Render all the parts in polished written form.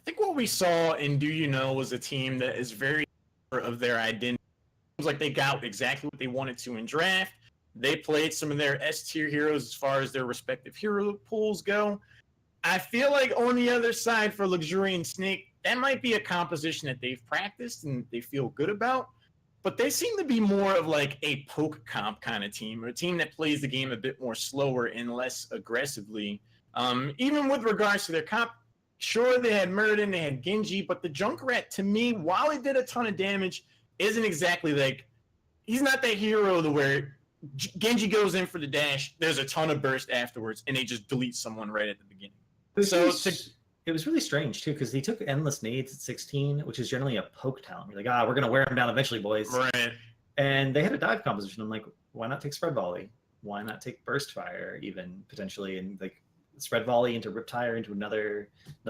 think what we saw in Do You Know was a team that is very sure of their identity. It seems like they got exactly what they wanted to in draft. They played some of their S-tier heroes as far as their respective hero pools go. I feel like on the other side for Luxurian Snake, that might be a composition that they've practiced and they feel good about. But they seem to be more of like a poke comp kind of team, or a team that plays the game a bit more slower and less aggressively. Even with regards to their comp, sure, they had Muradin, they had Genji, but the Junkrat, to me, while he did a ton of damage, isn't exactly like, he's not that hero to where Genji goes in for the dash, there's a ton of burst afterwards, and they just delete someone right at the beginning. It was really strange too, because he took endless nades at 16, which is generally a poke talent. You're like, we're gonna wear him down eventually, boys. Right. And they had a dive composition. I'm like, why not take spread volley? Why not take burst fire even potentially, and like spread volley into riptire into another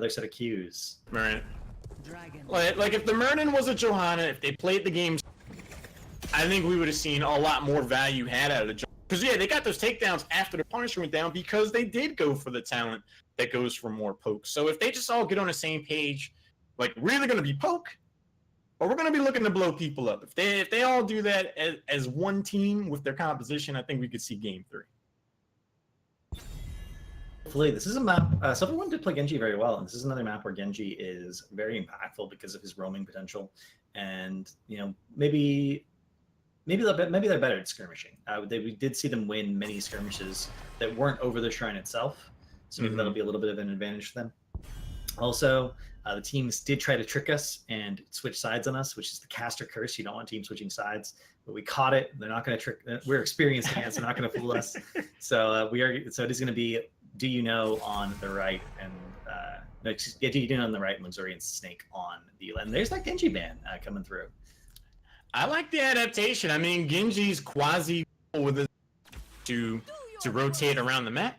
set of Qs. Right. Like if the Merlin was a Johanna, if they played the game, I think we would have seen a lot more value had out of the. Because yeah, they got those takedowns after the Punisher went down because they did go for the talent that goes for more poke. So if they just all get on the same page, like we're either going to be poke or we're going to be looking to blow people up. If they all do that as one team with their composition, I think we could see game 3. Hopefully, this is a map. Silver One did play Genji very well, and this is another map where Genji is very impactful because of his roaming potential, and maybe they're better at skirmishing. We did see them win many skirmishes that weren't over the shrine itself, so maybe that'll be a little bit of an advantage for them. Also, the teams did try to trick us and switch sides on us, which is the caster curse. You don't want teams switching sides, but we caught it. They're not going to trick. We're experienced fans. They're not going to fool us. So So it is going to be Do You Know on the right and Do You Know on the right and Luxorian Snake on the left. And there's that Genji ban coming through. I like the adaptation. I mean, Genji's quasi with it to rotate around the map,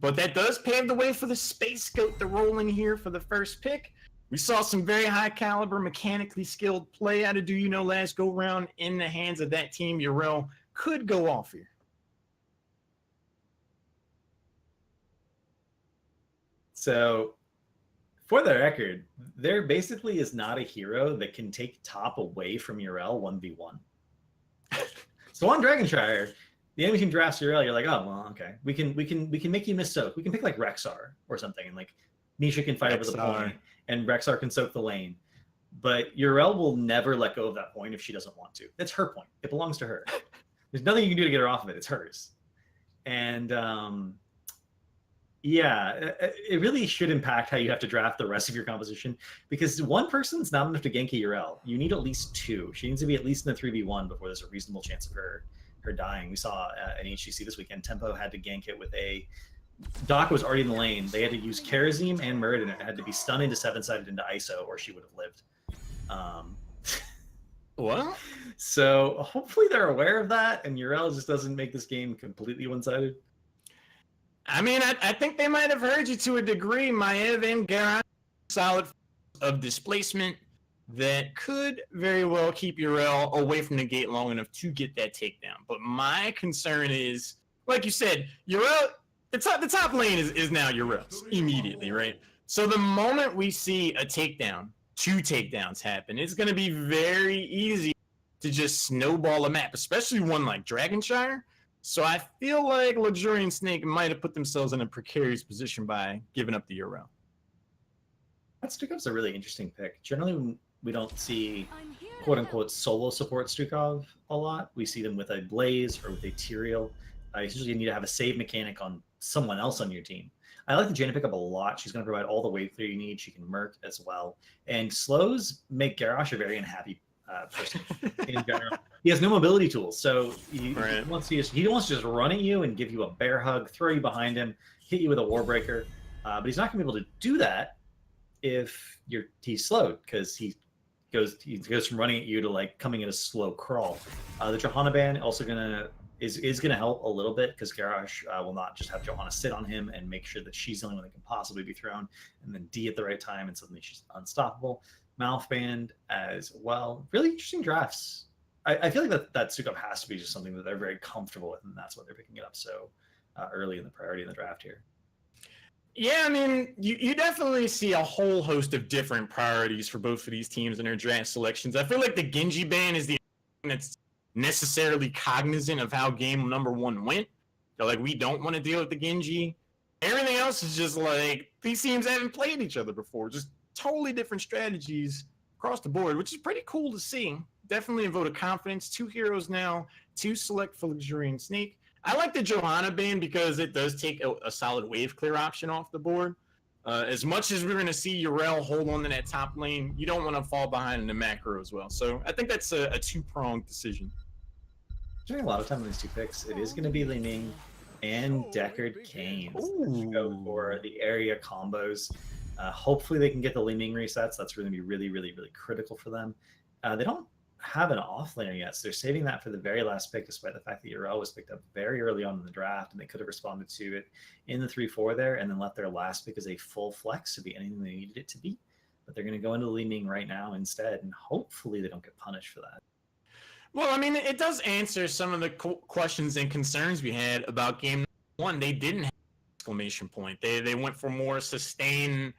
but that does pave the way for the Space Goat to roll in here for the first pick. We saw some very high caliber, mechanically skilled play out of Do You Know last go round in the hands of that team. Yrel could go off here. So, for the record, there basically is not a hero that can take top away from Yrel 1v1. So on Dragonshire, the enemy team drafts Yrel, you're like, oh well, okay. We can make you miss soak. We can pick like Rexar or something, and like Nisha can fight over the point, and Rexar can soak the lane. But Yrel will never let go of that point if she doesn't want to. That's her point. It belongs to her. There's nothing you can do to get her off of it. It's hers. And yeah, it really should impact how you have to draft the rest of your composition, because one person's not enough to gank a Yrel. You need at least 2. She needs to be at least in the 3v1 before there's a reasonable chance of her dying. We saw in HGC this weekend, Tempo had to gank it with a... Doc was already in the lane. They had to use Karazim and Muradin. It had to be stunned into 7-sided into ISO, or she would have lived. What? So hopefully they're aware of that, and Yrel just doesn't make this game completely one-sided. I mean, I think they might have heard you to a degree. Maev and Garage solid of displacement that could very well keep Yrel away from the gate long enough to get that takedown. But my concern is, like you said, Yrel, the top lane is now Yrel's immediately, right? So the moment we see a takedown, 2 takedowns happen, it's going to be very easy to just snowball a map, especially one like Dragonshire. So I feel like Luxurian Snake might have put themselves in a precarious position by giving up the Yrel. That Stukov's a really interesting pick. Generally, we don't see quote-unquote solo support Stukov a lot. We see them with a Blaze or with a Tyrael. Usually you need to have a save mechanic on someone else on your team. I like the Jaina pickup a lot. She's going to provide all the wave clear you need. She can Merc as well. And slows make Garrosh a very unhappy person in general. He has no mobility tools, so he wants to just run at you and give you a bear hug, throw you behind him, hit you with a Warbreaker. But he's not going to be able to do that if he's slowed, because he goes from running at you to like coming in a slow crawl. The Johanna ban also is gonna help a little bit, because Garrosh will not just have Johanna sit on him and make sure that she's the only one that can possibly be thrown, and then D at the right time, and suddenly she's unstoppable. Mouth band as well. Really interesting drafts. I feel like that Stukov has to be just something that they're very comfortable with, and that's why they're picking it up so early in the priority in the draft here. Yeah, I mean, you definitely see a whole host of different priorities for both of these teams in their draft selections. I feel like the Genji ban is the thing that's necessarily cognizant of how game number 1 went. So, like, we don't want to deal with the Genji. Everything else is just like these teams haven't played each other before. Just totally different strategies across the board, which is pretty cool to see. Definitely a vote of confidence. 2 heroes now, 2 select for Luxurian Snake. I like the Johanna ban because it does take a solid wave clear option off the board. As much as we're going to see Yrel hold on to that top lane, you don't want to fall behind in the macro as well. So I think that's a two-pronged decision. Spending a lot of time on these 2 picks. It is going to be Li Ming and Deckard Canes that go for the area combos. Hopefully they can get the Li Ming resets. That's going to be really, really, really critical for them. They don't have an offlaner yet, so they're saving that for the very last pick, despite the fact that Yrel was picked up very early on in the draft, and they could have responded to it in the 3-4 there, and then let their last pick as a full flex to be anything they needed it to be. But they're going to go into Li Ming right now instead, and hopefully they don't get punished for that. Well, I mean, it does answer some of the questions and concerns we had about game 1. They didn't have an exclamation point. They went for more sustained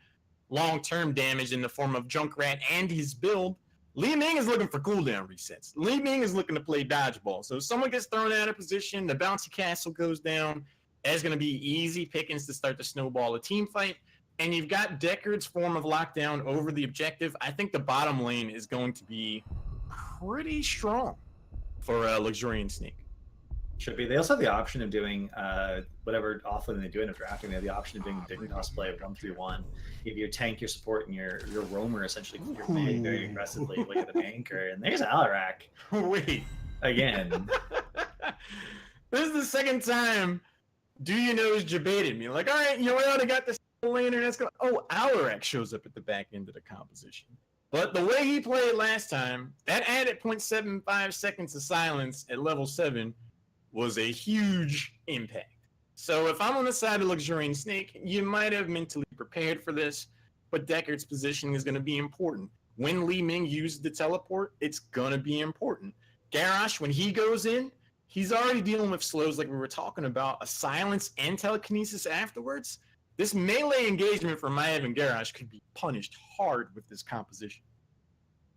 long-term damage in the form of Junkrat and his build. Li Ming is looking for cooldown resets. Li Ming is looking to play dodgeball. So if someone gets thrown out of position, the bouncy castle goes down. That's going to be easy pickings to start to snowball a team fight. And you've got Deckard's form of lockdown over the objective. I think the bottom lane is going to be pretty strong for Luxurian Snake. Should be. They also have the option of doing whatever offlane they do end up drafting. They have the option of doing Dignitas play of 1-3-1. If you tank, your support, and your roamer essentially you're playing very aggressively. Look at the anchor, and there's Alarak. Wait. Again. This is the second time Do You Know's debated me. Like, all right, we already got this laner. That's going. Oh, Alarak shows up at the back end of the composition. But the way he played last time, that added 0.75 seconds of silence at level 7 was a huge impact. So if I'm on the side of Luxurian Snake, you might have mentally prepared for this, but Deckard's positioning is going to be important. When Li Ming used the teleport, it's going to be important. Garrosh, when he goes in, he's already dealing with slows like we were talking about, a silence and telekinesis afterwards. This melee engagement for Maev and Garrosh could be punished hard with this composition.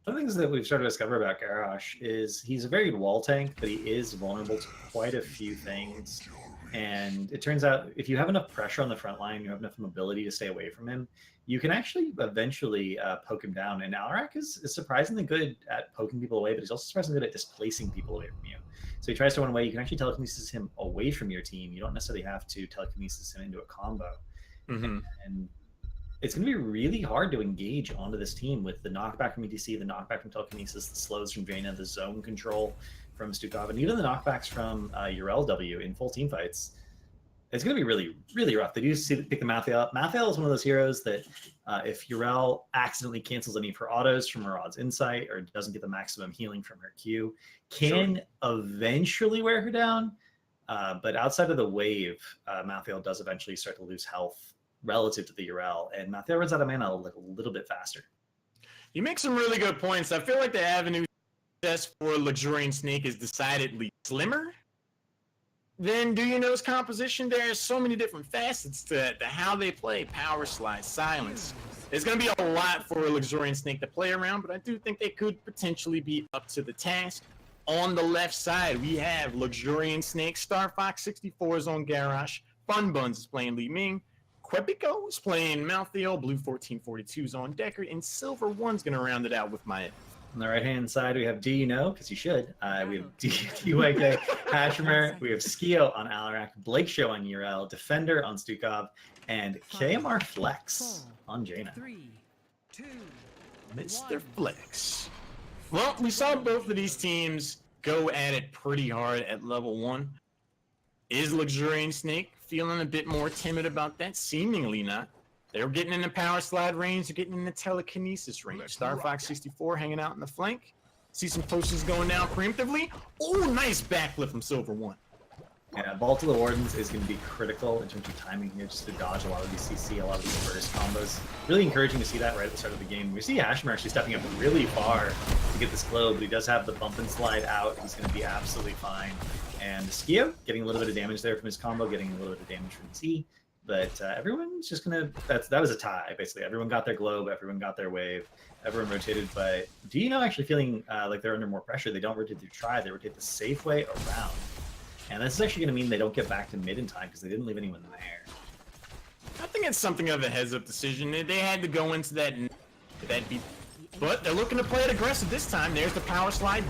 One of the things that we've started to discover about Garrosh is he's a very good wall tank, but he is vulnerable to quite a few things. And it turns out if you have enough pressure on the front line, you have enough mobility to stay away from him, you can actually eventually poke him down. And Alarak is surprisingly good at poking people away, but he's also surprisingly good at displacing people away from you. So he tries to run away. You can actually telekinesis him away from your team. You don't necessarily have to telekinesis him into a combo. Mm-hmm. And it's going to be really hard to engage onto this team with the knockback from ETC, the knockback from telekinesis, the slows from Jaina, the zone control from Stukov, and even the knockbacks from Yrel W in full team fights. It's going to be really, really rough. They do pick the Mathiel up. Mathiel is one of those heroes that if Yrel accidentally cancels any of her autos from Marad's Insight or doesn't get the maximum healing from her Q, can eventually wear her down. But outside of the wave, Mathiel does eventually start to lose health relative to the Yrel, and Mathiel runs out of mana a little bit faster. You make some really good points. I feel like the avenue for Luxurian Snake is decidedly slimmer than Do You Know's composition. There's so many different facets to how they play. Power slide, silence. There's going to be a lot for Luxurian Snake to play around, but I do think they could potentially be up to the task. On the left side, we have Luxurian Snake. Star Fox 64 is on Garrosh. Fun Buns is playing Li Ming. Quepico is playing Malthael. Blue 1442 is on Deckard. And Silver 1's going to round it out with Maya. On the right-hand side, we have Do You Know, because you should. We have DYK Hashimer. We have Skio on Alarak. Blake Show on Yrel. Defender on Stukov. And KMR Flex on Jaina. 3, 2, Mr. Flex. Well, we saw both of these teams go at it pretty hard at level 1. Is Luxurian Snake feeling a bit more timid about that? Seemingly not. They're getting in the power slide range. They're getting in the telekinesis range. Star Fox 64 hanging out in the flank. See some potions going down preemptively. Oh, nice backflip from Silver 1. Yeah, Vault of the Wardens is going to be critical in terms of timing here, just to dodge a lot of these CC, a lot of these burst combos. Really encouraging to see that right at the start of the game. We see Hashimer actually stepping up really far to get this glow, but he does have the bump and slide out. He's going to be absolutely fine. And Skio getting a little bit of damage there from his combo, getting a little bit of damage from his E. But everyone's just gonna. That was a tie, basically. Everyone got their globe, everyone got their wave, everyone rotated. But do you know actually feeling like they're under more pressure? They don't rotate through try, they rotate the safe way around. And this is actually gonna mean they don't get back to mid in time because they didn't leave anyone there. I think it's something of a heads-up decision. They had to go into that beat, but they're looking to play it aggressive this time. There's the power slide.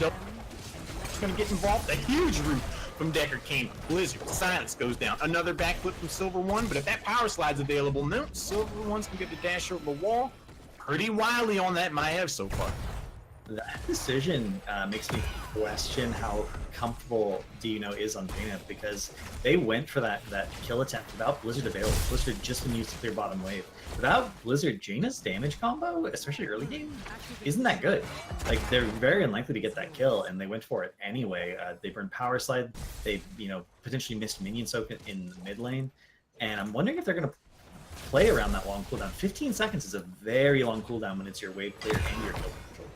It's gonna get involved. A huge root from Decker Kane. Blizzard. Silence goes down. Another backflip from Silver One, but if that power slide's available, no. Silver One's gonna get the dash over the wall. Pretty wily on that Maev so far. That decision makes me question how comfortable DueKnow is on Jaina, because they went for that kill attempt without Blizzard available. Blizzard had just been used to clear bottom wave. Without Blizzard, Jaina's damage combo, especially early game, isn't that good. Like, they're very unlikely to get that kill, and they went for it anyway. They burned power slide. They, potentially missed minion soak in the mid lane, and I'm wondering if they're going to play around that long cooldown. 15 seconds is a very long cooldown when it's your wave clear and your kill control.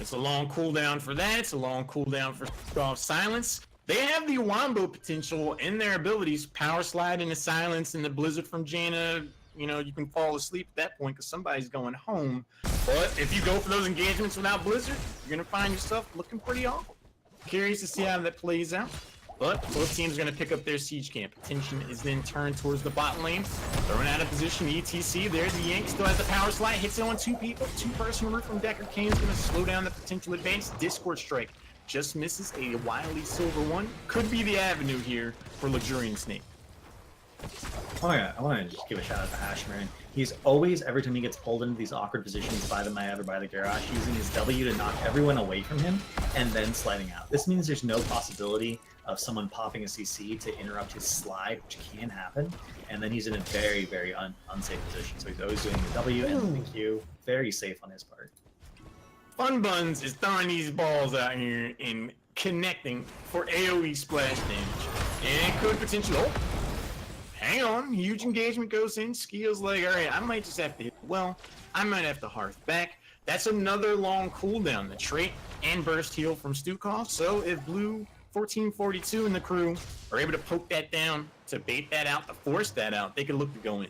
It's a long cooldown for that. It's a long cooldown for Silence. They have the Wombo potential in their abilities. Power slide into Silence and the Blizzard from Jaina. You can fall asleep at that point because somebody's going home. But if you go for those engagements without Blizzard, you're going to find yourself looking pretty awful. Curious to see how that plays out. But both teams are going to pick up their siege camp. Attention is then turned towards the bot lane. Thrown out of position, ETC. There's the Yank. Still has the power slide. Hits it on two people. Two-person root from Decker Kane is going to slow down the potential advance. Discord strike just misses a wily Silver One. Could be the avenue here for Luxorian Snake. I want to just give a shout out to Hashmarin. He's always, every time he gets pulled into these awkward positions by the Maev or by the Garrosh, using his W to knock everyone away from him and then sliding out. This means there's no possibility of someone popping a CC to interrupt his slide, which can happen, and then he's in a very, very unsafe position. So he's always doing the W and the Q. Very safe on his part. Fun Buns is throwing these balls out here and connecting for AoE splash damage. And could potentially... Oh, hang on. Huge engagement goes in. Skill's like, alright, I might just have to hit... Well, I might have to hearth back. That's another long cooldown. The trait and burst heal from Stukov. So if Blue 1442 and the crew are able to poke that down, to bait that out, to force that out, they could look to go in.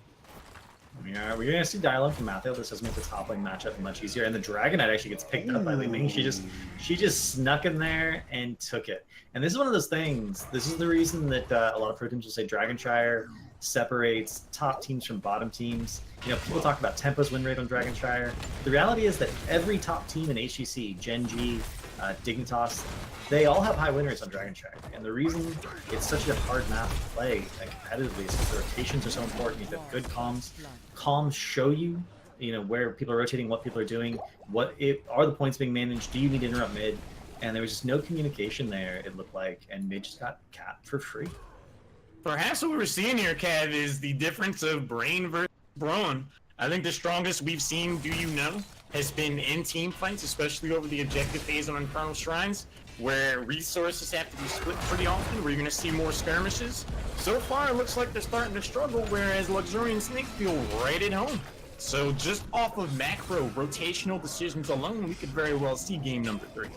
Yeah, we're gonna see dialogue from Matthew. This does make the top lane matchup much easier, and the Dragon Knight actually gets picked up by Li Ming. She just snuck in there and took it. And this is one of those things. This is the reason that a lot of pro teams will say Dragon Shire separates top teams from bottom teams. People talk about Tempo's win rate on Dragon Shire. The reality is that every top team in HGC, Gen G, Dignitas, they all have high win rates on Dragon Shire. And the reason it's such a hard map to play competitively is because the rotations are so important. You have good comms. Comms show you, where people are rotating, what people are doing, are the points being managed, do you need to interrupt mid? And there was just no communication there, it looked like, and mid just got capped for free. Perhaps what we're seeing here, Cav, is the difference of Brain versus Brawn. I think the strongest we've seen, has been in team fights, especially over the objective phase on Infernal Shrines, where resources have to be split pretty often, where you're going to see more skirmishes. So far, it looks like they're starting to struggle, whereas Luxorian Snake feel right at home. So just off of macro rotational decisions alone, we could very well see game number 3.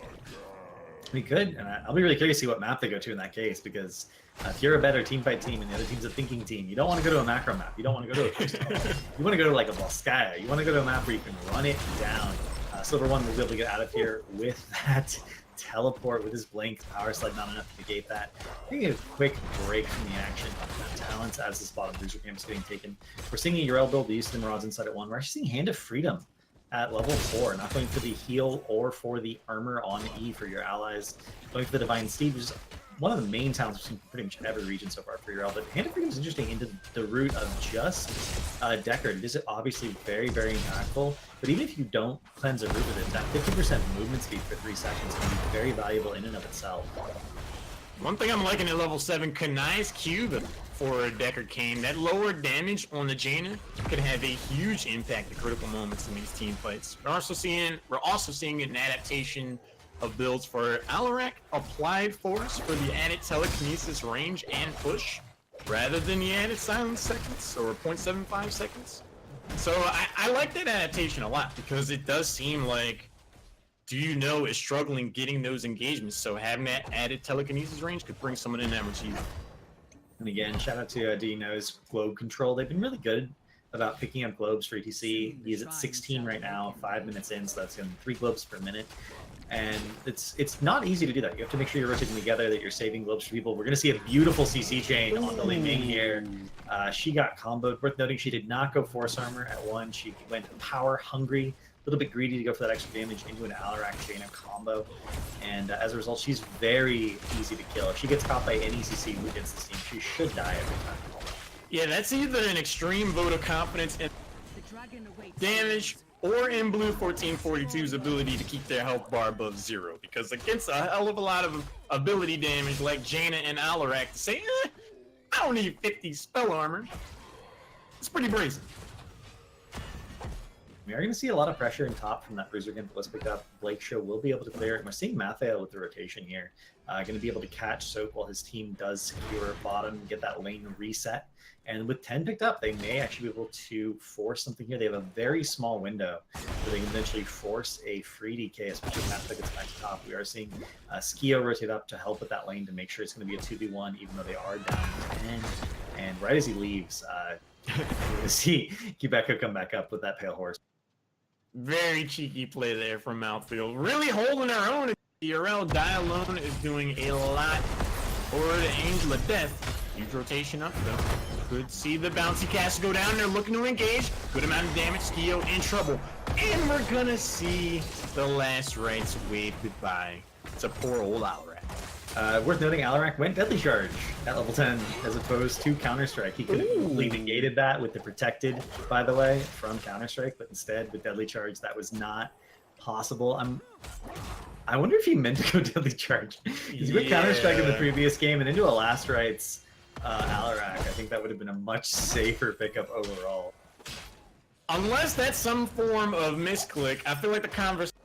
We could, and I'll be really curious to see what map they go to in that case, because if you're a better teamfight team and the other team's a thinking team, you don't want to go to a macro map. You don't want to go to a crystal. You want to go to like a Volskaya. You want to go to a map where you can run it down. Silver One will be able to get out of here with that teleport, with his blink. Power slide not enough to negate that. Taking a quick break from the action of talents as this bottom bruiser camp is getting taken. We're seeing a Yrel build, the Houston Rods inside at 1. We're actually seeing Hand of Freedom at level 4, not going for the heal or for the armor on E for your allies. Going for the Divine Steed, which is one of the main talents we've seen pretty much every region so far for Yrel. But Hand of Freedom is interesting into the route of just Decker. It is obviously very, very impactful. But even if you don't cleanse a route with it, that 50% movement speed for 3 seconds can be very valuable in and of itself. One thing I'm liking at level 7, Kanai's Cube for Decker Kane. That lower damage on the Jaina could have a huge impact at critical moments in these team fights. We're also seeing an adaptation of builds for Alarak, Applied Force for the added telekinesis range and push, rather than the added silence seconds, or 0.75 seconds. So I like that adaptation a lot, because it does seem like is struggling getting those engagements, so having that added telekinesis range could bring someone in that much easier. And again, shout out to Dino's globe control. They've been really good about picking up globes for ETC. He's at 16 right now, 5 minutes in, so that's 3 globes per minute. And it's not easy to do that. You have to make sure you're rotating together, that you're saving globes for people. We're going to see a beautiful CC chain on the Li Ming here. She got comboed. Worth noting, she did not go Force Armor at 1. She went power hungry, a little bit greedy to go for that extra damage into an Alarak chain of combo. And as a result, she's very easy to kill. If she gets caught by any CC who gets this team, she should die every time. Yeah, that's either an extreme vote of confidence in damage or in Blue 1442's ability to keep their health bar above 0. Because against a hell of a lot of ability damage like Jaina and Alarak, to say, I don't need 50 spell armor, it's pretty brazen. We are going to see a lot of pressure in top from that Bruiser Gimp that was picked up. Blake Show will be able to clear it. We're seeing Mathael with the rotation here. Going to be able to catch Soak while his team does secure bottom and get that lane reset. And with 10 picked up, they may actually be able to force something here. They have a very small window where they can eventually force a free DK, especially if Mathael gets back to top. We are seeing Skio rotate up to help with that lane to make sure it's going to be a 2v1, even though they are down 10. And right as he leaves, we're going to see Quebeco come back up with that Pale Horse. Very cheeky play there from Mouthfield. Really holding her own. DRL Die Alone is doing a lot for the Angel of Death. Huge rotation up though. Could see the bouncy cast go down. They're looking to engage. Good amount of damage. Skio in trouble. And we're gonna see the last rites wave goodbye to poor old Alarak. Worth noting, Alarak went Deadly Charge at level 10 as opposed to Counter-Strike. He could have easily negated that with the Protected, by the way, from Counter-Strike, but instead with Deadly Charge, that was not possible. I wonder if he meant to go Deadly Charge. He's with Counter-Strike in the previous game and into a Last Rites Alarak. I think that would have been a much safer pickup overall. Unless that's some form of misclick, I feel like the conversation...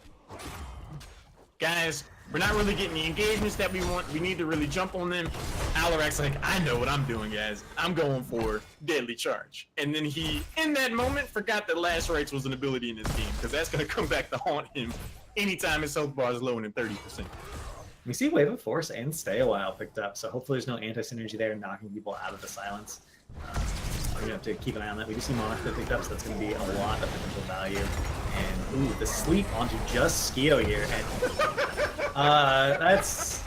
Guys, we're not really getting the engagements that we want. We need to really jump on them. Alarak's like, I know what I'm doing, guys. I'm going for Deadly Charge. And then he, in that moment, forgot that Last Rites was an ability in his team, because that's going to come back to haunt him anytime his health bar is lower than 30%. We see Wave of Force and Stay a While picked up, so hopefully there's no anti-synergy there knocking people out of the silence. We're going to have to keep an eye on that. We do see Monarch picked up, so that's going to be a lot of potential value. And, ooh, the sleep onto just Skio here. And that's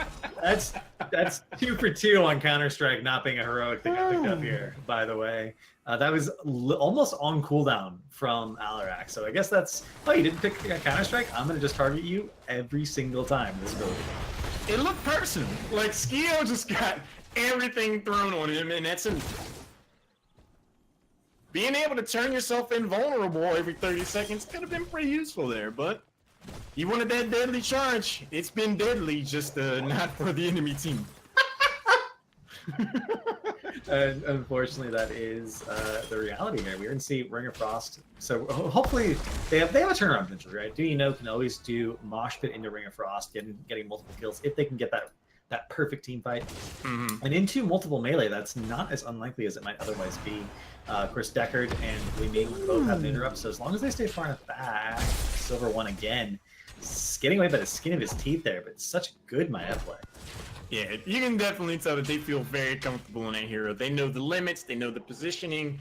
2 for 2 on Counter-Strike, not being a heroic that got picked up here, by the way. That was almost on cooldown from Alarak. So I guess that's, oh, you didn't pick Counter-Strike? I'm going to just target you every single time this ability. It looked personal. Like, Skio just got everything thrown on him, and that's an... Being able to turn yourself invulnerable every 30 seconds could have been pretty useful there, but you wanted that Deadly Charge. It's been deadly, just not for the enemy team. And unfortunately, that is the reality here. We're going to see Ring of Frost. So hopefully they have a turnaround potential, right? Do you know can always do Mosh Pit into Ring of Frost, getting multiple kills if they can get that perfect team fight. And into multiple melee, that's not as unlikely as it might otherwise be. Of course, Deckard and Li Ming both have an interrupt, so as long as they stay far enough back, Silver won again. Getting away by the skin of his teeth there, but such good Maya play. Yeah, you can definitely tell that they feel very comfortable in that hero. They know the limits, they know the positioning.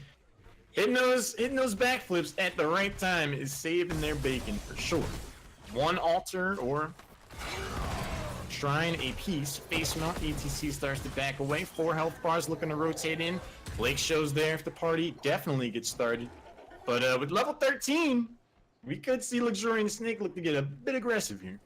Hitting those backflips at the right time is saving their bacon for sure. One altar or shrine a piece. Face mount, ETC starts to back away. 4 health bars looking to rotate in. Blake Show's there if the party definitely gets started. But with level 13, we could see Luxorian Snake look to get a bit aggressive here.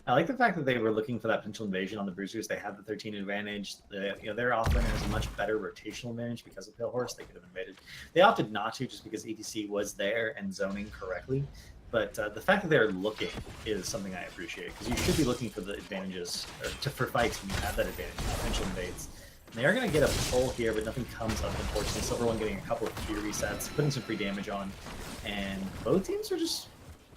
I like the fact that they were looking for that potential invasion on the Bruisers. They have the 13 advantage. Their offlane has a much better rotational advantage because of Pale Horse. They could have invaded. They opted not to just because ETC was there and zoning correctly. But the fact that they're looking is something I appreciate, because you should be looking for the advantages, or for fights when you have that advantage, potential invades. And they are going to get a pull here, but nothing comes up, unfortunately. Silver One getting a couple of key resets, putting some free damage on, and both teams are just...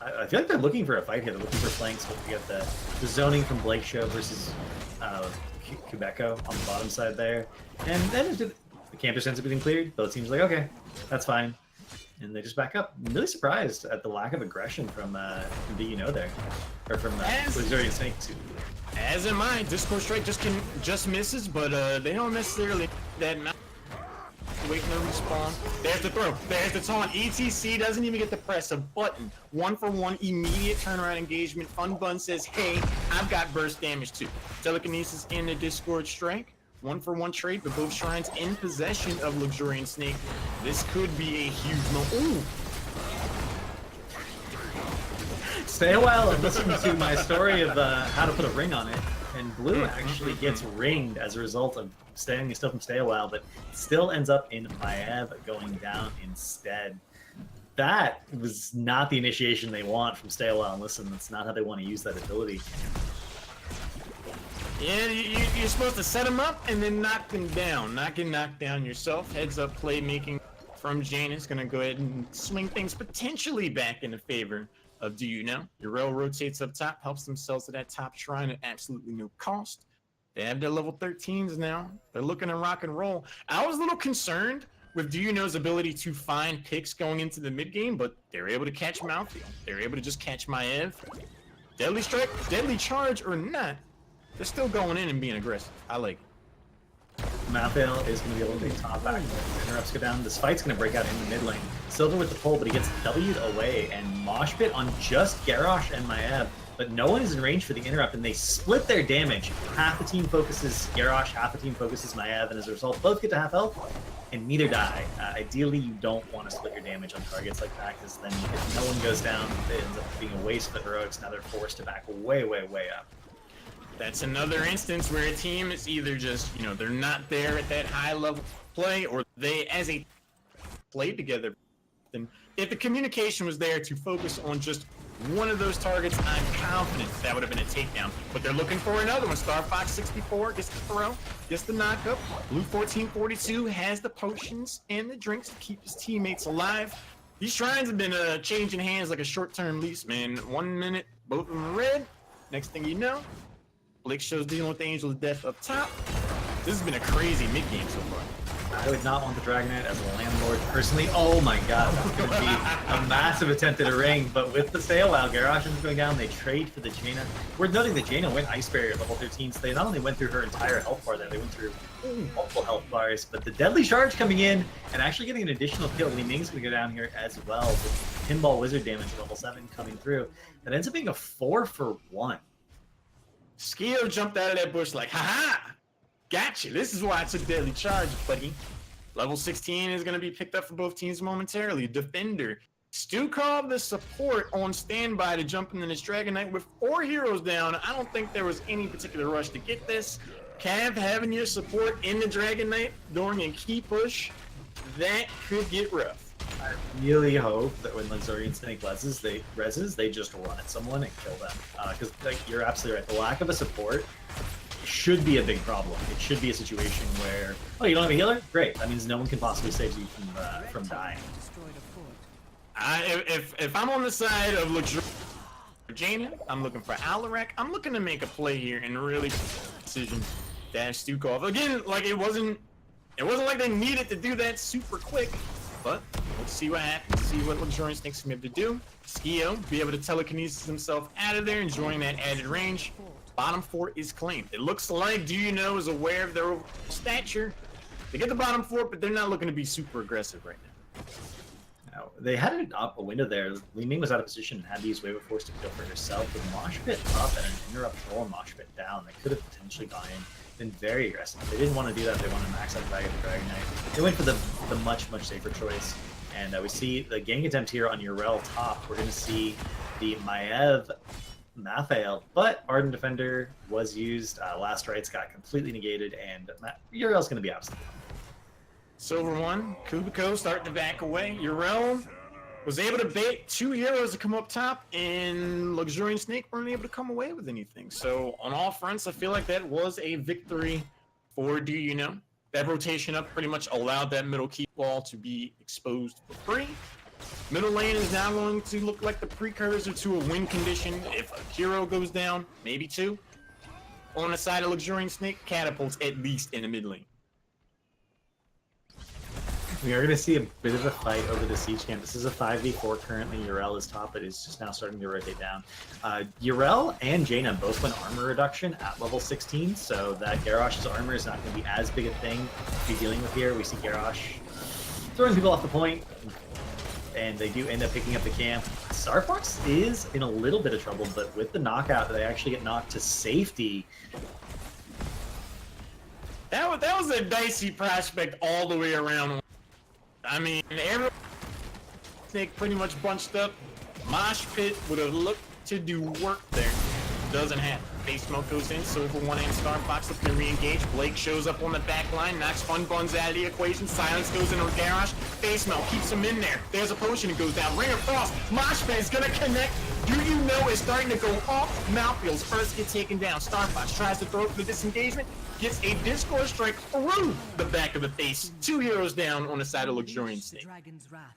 I feel like they're looking for a fight here. They're looking for flanks. So we got the zoning from Blake Show versus Quebeco on the bottom side there. And then the camper sense of being cleared. Both teams are like, okay, that's fine. and they just back up. I'm really surprised at the lack of aggression from there, or from Luxorian Snake too. As am I. Discord Strike just misses, but they don't necessarily that much. Waiting to respawn. There's the throw. There's the taunt. ETC doesn't even get to press a button. 1-for-1 immediate turnaround engagement. Fun Bun says, hey, I've got burst damage too. Telekinesis in the Discord Strike. 1-for-1 trade, but both shrines in possession of Luxorian Snake. This could be a huge Ooh! Stay a while and listen to my story of how to put a ring on it. And Blue actually gets ringed as a result of staying still from Stay a While, but still ends up in Maev going down instead. That was not the initiation they want from Stay a While and Listen. That's not how they want to use that ability. Yeah, you're supposed to set them up and then knock them down. Not get knocked down yourself. Heads up playmaking from Jane is going to go ahead and swing things potentially back into favor of Do You Know. Yrel rotates up top, helps themselves to that top shrine at absolutely no cost. They have their level 13s now. They're looking to rock and roll. I was a little concerned with Do You Know's ability to find picks going into the mid game, but they're able to catch Malthael. They're able to just catch Maev. Deadly Strike, Deadly Charge or not, they're still going in and being aggressive. I like it. Malthael is going to be able to take top back. Interrupts go down. This fight's going to break out in the mid lane. Silver with the pull, but he gets W'd away. And Mosh Pit on just Garrosh and Maev. But no one is in range for the interrupt, and they split their damage. Half the team focuses Garrosh, half the team focuses Maev, and as a result, both get to half health, and neither die. Ideally, you don't want to split your damage on targets like that, because then if no one goes down, it ends up being a waste for the heroics. Now they're forced to back way, way, way up. That's another instance where a team is either just, they're not there at that high level play, or they, as a played together. Then if the communication was there to focus on just one of those targets, I'm confident that would have been a takedown. But they're looking for another one. Star Fox 64 gets the throw, gets the knockup. Blue 1442 has the potions and the drinks to keep his teammates alive. These shrines have been changing hands like a short-term lease, man. 1 minute, both of them are red. Next thing you know, Blake Show's dealing with the Angel of Death up top. This has been a crazy mid-game so far. I would not want the Dragon Knight as a landlord personally. Oh my god, that's going to be a massive attempt at a ring. But with the Stay a While, Garrosh is going down. They trade for the Jaina. Worth noting that Jaina went Ice Barrier at level 13, so they not only went through her entire health bar there, they went through multiple health bars. But the Deadly Charge coming in and actually getting an additional kill. Li Ming's going to go down here as well with Pinball Wizard damage level 7 coming through. That ends up being a 4-for-1. Skio jumped out of that bush like, haha! Gotcha! This is why I took Deadly Charge, buddy. Level 16 is going to be picked up for both teams momentarily. Defender. Stukov, the support, on standby to jump into this Dragon Knight with 4 heroes down. I don't think there was any particular rush to get this. Cav having your support in the Dragon Knight during a key push, that could get rough. I really hope that when Luxorian Snake reses, they just run at someone and kill them. Because you're absolutely right. The lack of a support should be a big problem. It should be a situation where, oh, you don't have a healer? Great. That means no one can possibly save you from dying. If I'm on the side of Luxorian, I'm looking for Alarak. I'm looking to make a play here and really decision dash Stukov. Again, like it wasn't like they needed to do that super quick. But let's see what happens. See what Luxorian Snake's going to be able to do. Skio be able to telekinesis himself out of there, enjoying that added range. Bottom 4 is claimed. It looks like Do You Know is aware of their stature. They get the bottom 4, but they're not looking to be super aggressive right now. Now, they had a window there. Li Ming was out of position and had to use Wave of Force to kill for herself. With Mosh Pit up and an interrupt roll and Mosh Pit down, they could have potentially gone in. Been very aggressive. They didn't want to do that. They wanted to max out the bag of the Dragon Knight. They went for the much safer choice. And we see the gank attempt here on Yrel top. We're going to see the Maev Malthael, but Ardent Defender was used. Last rights got completely negated, and Yrel's going to be absolutely fine. Silver 1, Kubiko starting to back away. Yrel was able to bait 2 heroes to come up top, and Luxorian Snake weren't able to come away with anything. So on all fronts, I feel like that was a victory for Do You Know. That rotation up pretty much allowed that middle keep wall to be exposed for free. Middle lane is now going to look like the precursor to a win condition. If a hero goes down, maybe 2. On the side of Luxorian Snake, catapults at least in the mid lane. We are going to see a bit of a fight over the siege camp. This is a 5v4 currently. Yrel is top, but is just now starting to rotate down. Yrel and Jaina both went armor reduction at level 16, so that Garrosh's armor is not going to be as big a thing to be dealing with here. We see Garrosh throwing people off the point, and they do end up picking up the camp. Star Fox is in a little bit of trouble, but with the knockout, they actually get knocked to safety. That was a dicey prospect all the way around. I mean, everyone pretty much bunched up. Mosh Pit would have looked to do work there. Doesn't happen. Face smoke goes in, so for one and Star Fox looking to re-engage. Blake shows up on the back line, knocks Fun Buns out of the equation. Silence goes into Garrosh. Face melt keeps him in there. There's a potion that goes down. Ring of Frost. Mosh Pit is gonna connect. Do you know it's starting to go off? Mouthfeels first get taken down. Star Fox tries to throw it for the disengagement. Gets a Discord strike through the back of the face. 2 heroes down on the side of Luxorian Snake.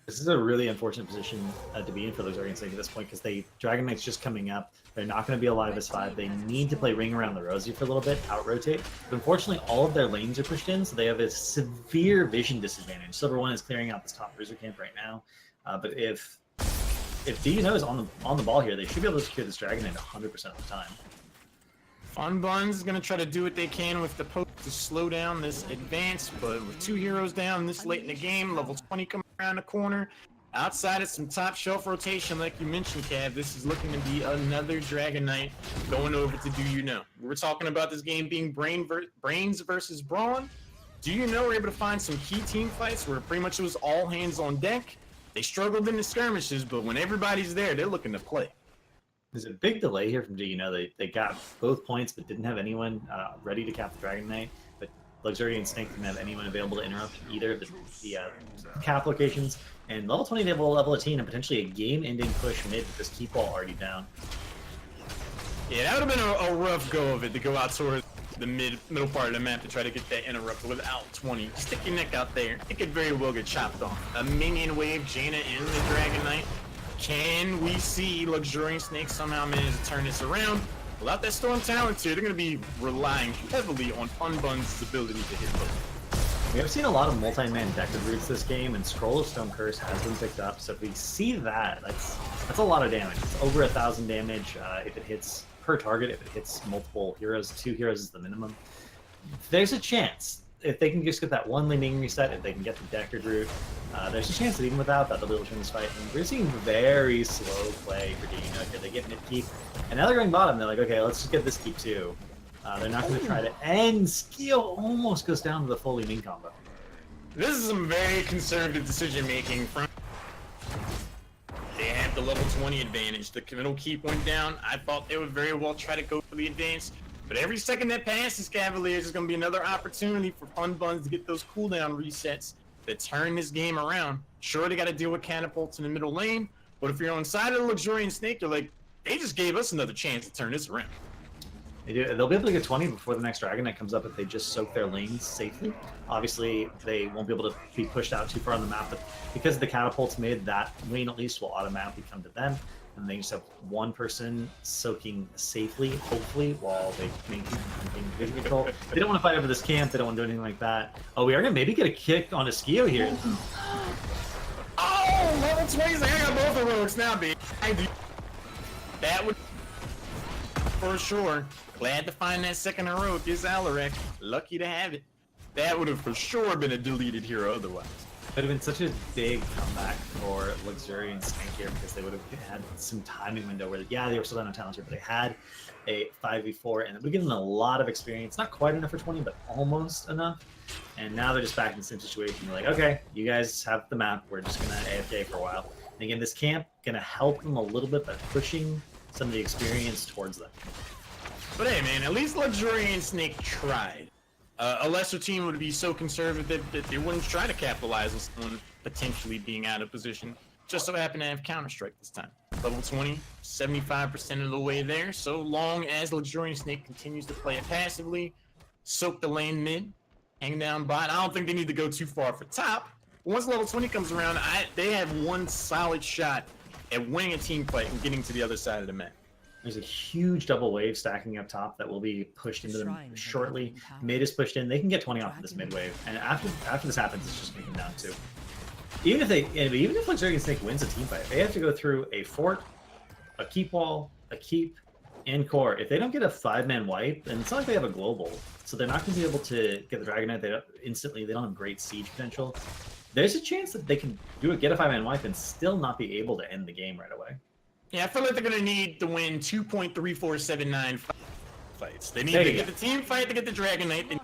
This is a really unfortunate position to be in for Luxorian Snake at this point, because Dragon Knight's just coming up. They're not going to be alive as 5. They need to play Ring Around the Rosie for a little bit, out-rotate. But unfortunately, all of their lanes are pushed in, so they have a severe vision disadvantage. Silver 1 is clearing out this top bruiser camp right now. But if Do You Know is on the ball here, they should be able to secure this Dragon Knight 100% of the time. Fun Buns is going to try to do what they can with the poke to slow down this advance, but with 2 heroes down this late in the game, level 20 coming around the corner, outside of some top shelf rotation like you mentioned, Cav, this is looking to be another Dragon Knight going over to Do You Know. We were talking about this game being brains versus brawn. Do You Know were able to find some key team fights where pretty much it was all hands on deck. They struggled in the skirmishes, but when everybody's there, they're looking to play. There's a big delay here from Do You Know. They got both points, but didn't have anyone ready to cap the Dragon Knight. But Luxorian Snake didn't have anyone available to interrupt either of the cap locations. And level 20, they have a level 18 and potentially a game-ending push mid with this keep wall already down. Yeah, that would have been a rough go of it to go out towards the middle part of the map to try to get that interrupt without 20. Stick your neck out there. It could very well get chopped off. A minion wave, Jaina in the Dragon Knight. Can we see Luxurian Snake somehow manage to turn this around? Without that Storm Talent here, they're going to be relying heavily on Fun Buns' ability to hit both. We have seen a lot of multi-man Decker roots this game, and Scroll of Stone Curse has been picked up. So if we see that, that's a lot of damage. It's over 1,000 damage if it hits per target. If it hits multiple heroes, 2 heroes is the minimum. There's a chance. If they can just get that one leaning reset, if they can get the Deckard route, there's a chance that even without that, they'll be able to turn this fight. And we're seeing very slow play for Do You Know here. They get mid-keep, and now they're going bottom. They're like, okay, let's just get this keep too. They're not going to try to end. Skill almost goes down to the full leaning combo. This is some very conservative decision-making from... They have the level 20 advantage. The middle keep went down. I thought they would very well try to go for the advance. But every second that passes, Cavaliers, is going to be another opportunity for Fun Buns to get those cooldown resets that turn this game around. Sure, they got to deal with catapults in the middle lane, but if you're on the side of the Luxurian Snake, you're like, they just gave us another chance to turn this around. They do. They'll be able to get 20 before the next Dragon Knight comes up if they just soak their lanes safely. Obviously, they won't be able to be pushed out too far on the map, but because the catapults made, that lane at least will automatically come to them. And they just have one person soaking safely, hopefully, while they maintain vision control. They don't want to fight over this camp. They don't want to do anything like that. Oh, we are going to maybe get a kick on Skio here. Oh, level 20s. I got both heroics now, baby. That would, for sure. Glad to find that second heroic is Alarak. Lucky to have it. That would have for sure been a deleted hero otherwise. It would have been such a big comeback for Luxurian Snake here, because they would have had some timing window where, yeah, they were still down on talent here, but they had a 5v4, and it would have given them a lot of experience. Not quite enough for 20, but almost enough. And now they're just back in the same situation. They're like, okay, you guys have the map. We're just going to AFK for a while. And again, this camp going to help them a little bit by pushing some of the experience towards them. But hey, man, at least Luxurian Snake tried. A lesser team would be so conservative that they wouldn't try to capitalize on someone potentially being out of position. Just so happened to have Counter-Strike this time. Level 20, 75% of the way there, so long as Luxurian Snake continues to play it passively, soak the lane mid, hang down bot. I don't think they need to go too far for top. Once level 20 comes around, they have one solid shot at winning a team fight and getting to the other side of the map. There's a huge double wave stacking up top that will be pushed into them shortly. Mid is pushed in. They can get 20 off of this mid wave, and after this happens, it's just going to come down to even if Luxorian Snake wins a team fight, they have to go through a fort, a keep wall, a keep, and core. If they don't get a 5-man wipe, and it's not like they have a global, so they're not going to be able to get the Dragon Knight. They don't have great siege potential. There's a chance that they can get a 5-man wipe and still not be able to end the game right away. Yeah, I feel like they're going to need to win 2.3479 fights. They need to get the team fight to get the Dragon Knight, they need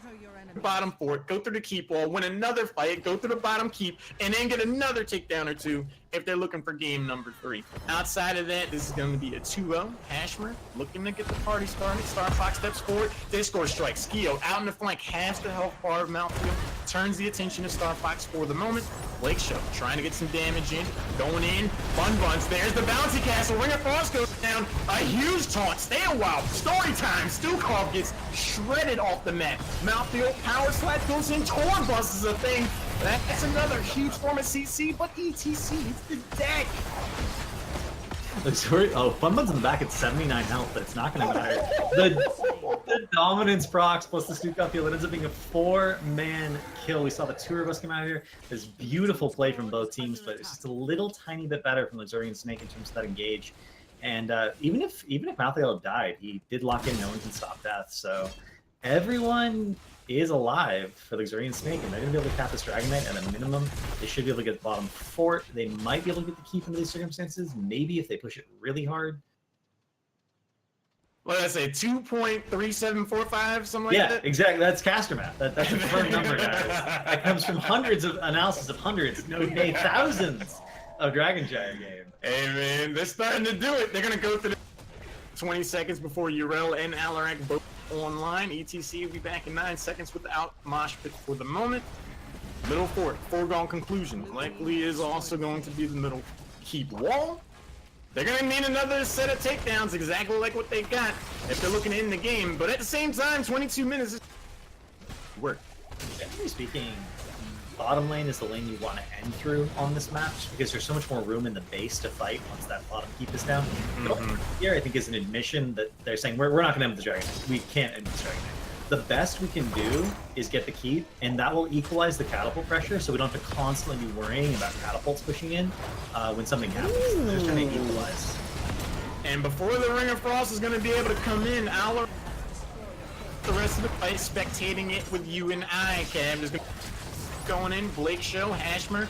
the bottom fort, go through the keep wall, win another fight, go through the bottom keep, and then get another takedown or two if they're looking for game number 3. Outside of that, this is going to be a 2-0. Hashmer looking to get the party started. Star Fox steps forward. They score strike. Skio out in the flank, has the health bar of Mouthfield, turns the attention of Star Fox for the moment. Blake Show trying to get some damage in, going in. Bun Buns, there's the bouncy castle. Ring of Frost goes down. A huge taunt. Stay a while. Story time. Stukov gets shredded off the mat. Mouthfield power slap goes in. Tor Bus is a thing. That's another huge form of CC, but ETC, it's the deck. Fun Bun's in the back at 79 health, but it's not going to matter. The dominance procs plus the Stukov heal, it ends up being a 4-man kill. We saw the two of us come out here. This beautiful play from both teams, but it's just a little tiny bit better from Luxorian Snake in terms of that engage. And even if Malthael died, he did lock in no one can stop death. So everyone is alive for Luxorian Snake, and they're going to be able to cap this Dragon Knight at a minimum. They should be able to get the bottom fort. They might be able to get the keep under these circumstances, maybe if they push it really hard. What did I say, 2.3745, something like that? Yeah, exactly. That's caster math. That's a firm number, guys. That comes from hundreds of analysis of hundreds, no day, thousands of Dragon Shire games. Hey, man, they're starting to do it. They're going to go through 20 seconds before Yrel and Alarak both online. ETC will be back in 9 seconds without Mosh Pit for the moment. Middle fort, foregone conclusion. Likely is also going to be the middle keep wall. They're going to need another set of takedowns, exactly like what they got if they're looking to end the game. But at the same time, 22 minutes is work. Generally speaking, bottom lane is the lane you want to end through on this map, just because there's so much more room in the base to fight once that bottom keep is down. Here, I think, is an admission that they're saying, we're not going to end the Dragon. We can't end the Dragon. The best we can do is get the keep, and that will equalize the catapult pressure, so we don't have to constantly be worrying about catapults pushing in when something happens. They're just trying to equalize. And before the Ring of Frost is going to be able to come in, the rest of the fight spectating it with you and I, Cav, is going in. Blake Show, Hashmer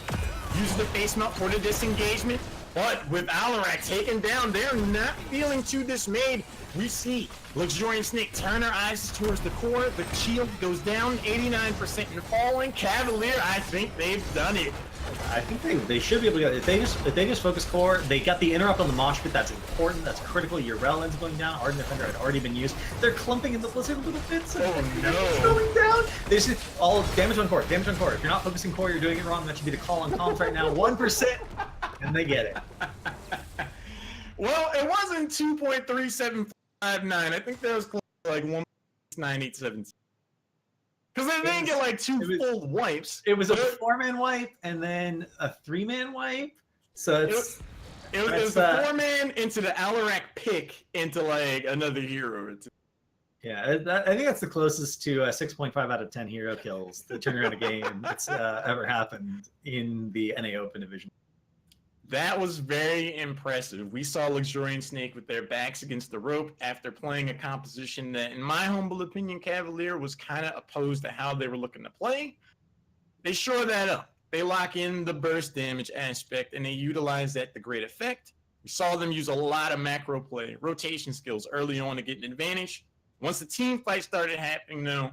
uses the face melt for the disengagement, but with Alarak taken down, they're not feeling too dismayed. We see Luxorian Snake turn her eyes towards the core. The shield goes down 89% and falling. Cavalier, I think they've done it. I think they should be able to. If they just focus core, they got the interrupt on the mosh pit. That's important. That's critical. Yrel ends going down. Ardent Defender had already been used. They're clumping in the blizzard little bits. Oh no! Going down. They just all damage on core. Damage on core. If you're not focusing core, you're doing it wrong. That should be the call on comms right now. 1%, and they get it. Well, it wasn't 2.3759. I think that was close to like 1.9817. Because they didn't get like two full wipes. It was a 4-man wipe and then a 3-man wipe. So it was the 4-man into the Alarak pick into like another hero or two. Yeah, I think that's the closest to 6.5 out of 10 hero kills to turn around a game that's ever happened in the NA Open Division. That was very impressive. We saw Luxorian Snake with their backs against the rope after playing a composition that, in my humble opinion, Cavalier was kind of opposed to how they were looking to play. They shore that up. They lock in the burst damage aspect, and they utilize that to great effect. We saw them use a lot of macro play, rotation skills early on to get an advantage. Once the team fight started happening, though,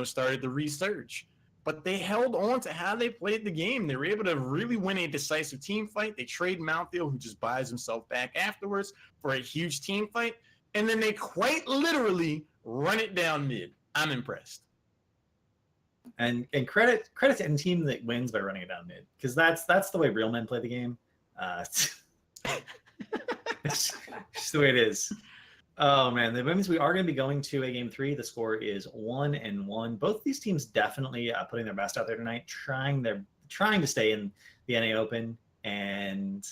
started the resurge. But they held on to how they played the game. They were able to really win a decisive team fight. They trade Mountfield, who just buys himself back afterwards, for a huge team fight. And then they quite literally run it down mid. I'm impressed. And credit to any team that wins by running it down mid, because that's the way real men play the game. It's just the way it is. Oh man, that means we are going to be going to a game 3. The score is 1-1. Both these teams definitely putting their best out there tonight, trying to stay in the NA Open, and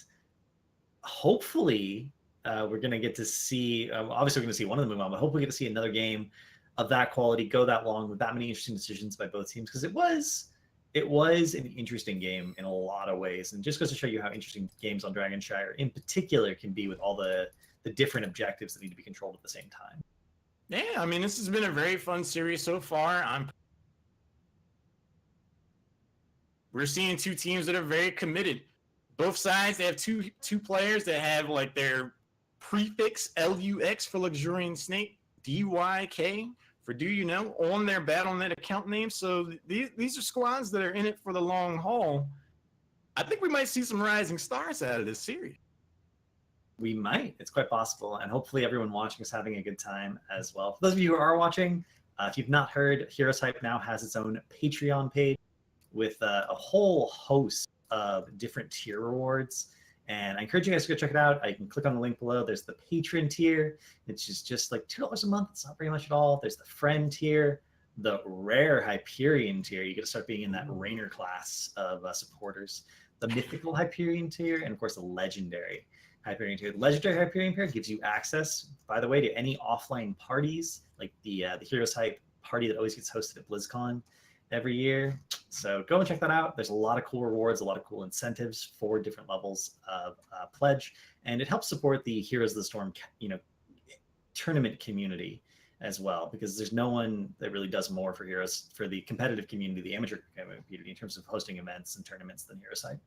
hopefully we're going to get to see, obviously we're going to see one of them move on, but hopefully we get to see another game of that quality go that long with that many interesting decisions by both teams, because it was an interesting game in a lot of ways, and just goes to show you how interesting games on Dragon Shire in particular can be with all the different objectives that need to be controlled at the same time. Yeah, I mean, this has been a very fun series so far. We're seeing two teams that are very committed. Both sides, they have two players that have like their prefix LUX for Luxorian Snake, DYK for Do You Know on their BattleNet account name. So these are squads that are in it for the long haul. I think we might see some rising stars out of this series. We might. It's quite possible. And hopefully everyone watching is having a good time as well. For those of you who are watching, if you've not heard, HeroesHype now has its own Patreon page with a whole host of different tier rewards. And I encourage you guys to go check it out. You can click on the link below. There's the patron tier, which is just like $2 a month. It's not very much at all. There's the friend tier, the rare Hyperion tier. You get to start being in that Rainer class of supporters. The mythical Hyperion tier, and of course the legendary Hyperion tier. The legendary Hyperion tier gives you access, by the way, to any offline parties, like the HeroesHype party that always gets hosted at BlizzCon every year. So go and check that out. There's a lot of cool rewards, a lot of cool incentives for different levels of pledge, and it helps support the Heroes of the Storm, tournament community as well, because there's no one that really does more for Heroes, for the competitive community, the amateur community, in terms of hosting events and tournaments than HeroesHype.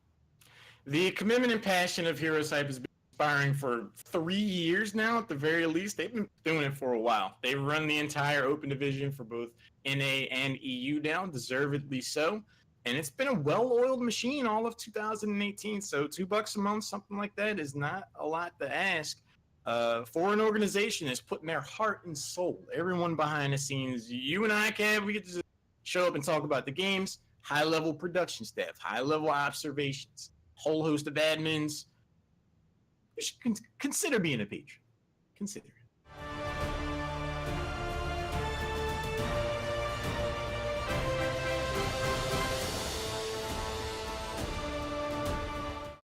The commitment and passion of HeroesHype has been inspiring for 3 years now, at the very least. They've been doing it for a while. They run the entire Open Division for both NA and EU now, deservedly so. And it's been a well-oiled machine all of 2018. So $2 a month, something like that, is not a lot to ask for an organization that's putting their heart and soul, everyone behind the scenes. You and I, Cav, we get to show up and talk about the games, high-level production staff, high-level observations, whole host of admins. You should consider being a patron. Consider it.